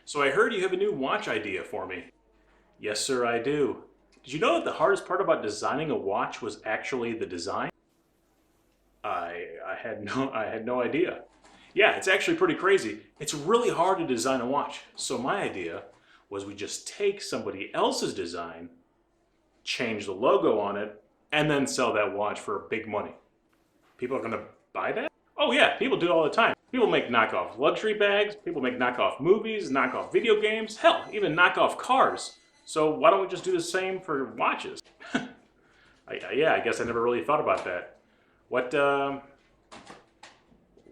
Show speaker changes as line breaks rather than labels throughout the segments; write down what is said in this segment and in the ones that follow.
So I heard you have a new watch idea for me. Yes, sir, I do. Did you know that the hardest part about designing a watch was actually the design? I had no idea. Yeah, it's actually pretty crazy. It's really hard to design a watch. So my idea was we just take somebody else's design, change the logo on it, and then sell that watch for big money. People are gonna buy that? Oh yeah, people do it all the time. People make knockoff luxury bags, people make knockoff movies, knockoff video games, hell, even knockoff cars. So why don't we just do the same for watches? Yeah, I guess I never really thought about that. What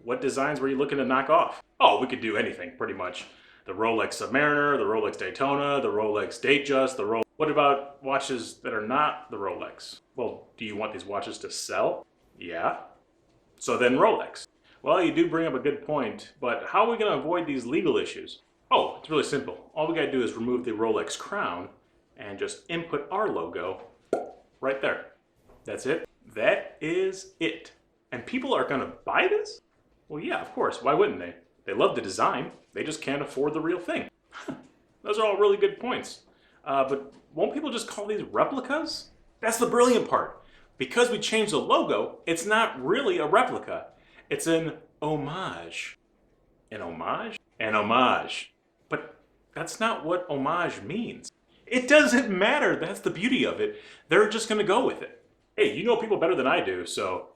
what designs were you looking to knock off? Oh, we could do anything, pretty much. The Rolex Submariner, the Rolex Daytona, the Rolex Datejust, the Rolex... What about watches that are not the Rolex? Well, do you want these watches to sell? Yeah. So then Rolex. Well, you do bring up a good point, but how are we going to avoid these legal issues? Oh, it's really simple. All we got to do is remove the Rolex crown and just input our logo right there. That's it. That is it. And people are going to buy this? Well, yeah, of course. Why wouldn't they? They love the design. They just can't afford the real thing. Those are all really good points. But won't people just call these replicas? That's the brilliant part. Because we changed the logo, it's not really a replica. It's an homage. An homage? An homage. But that's not what homage means. It doesn't matter. That's the beauty of it. They're just going to go with it. Hey, you know people better than I do, so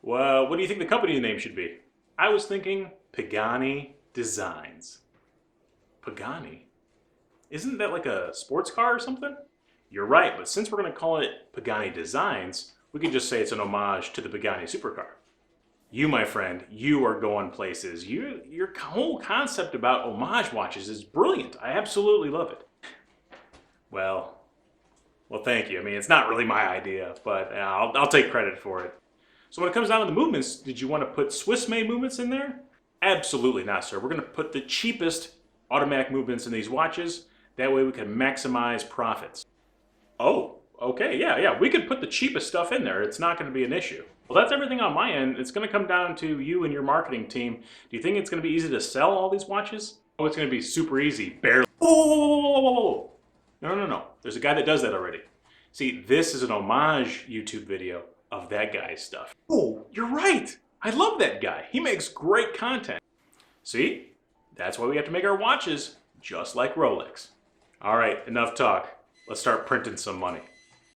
what do you think the company name should be? I was thinking Pagani Designs. Pagani? Isn't that like a sports car or something? You're right, but since we're going to call it Pagani Designs, we can just say it's an homage to the Pagani supercar. You, my friend, you are going places. Your whole concept about homage watches is brilliant. I absolutely love it. Well, thank you. I mean, it's not really my idea, but I'll take credit for it. So when it comes down to the movements, did you want to put Swiss-made movements in there? Absolutely not, sir. We're going to put the cheapest automatic movements in these watches. That way we can maximize profits. Oh, okay, yeah. We could put the cheapest stuff in there. It's not going to be an issue. Well, that's everything on my end. It's going to come down to you and your marketing team. Do you think it's going to be easy to sell all these watches? Oh, it's going to be super easy. Barely. Oh! No. There's a guy that does that already. See, this is an homage YouTube video of that guy's stuff. Oh, you're right. I love that guy. He makes great content. See? That's why we have to make our watches just like Rolex. All right, enough talk. Let's start printing some money.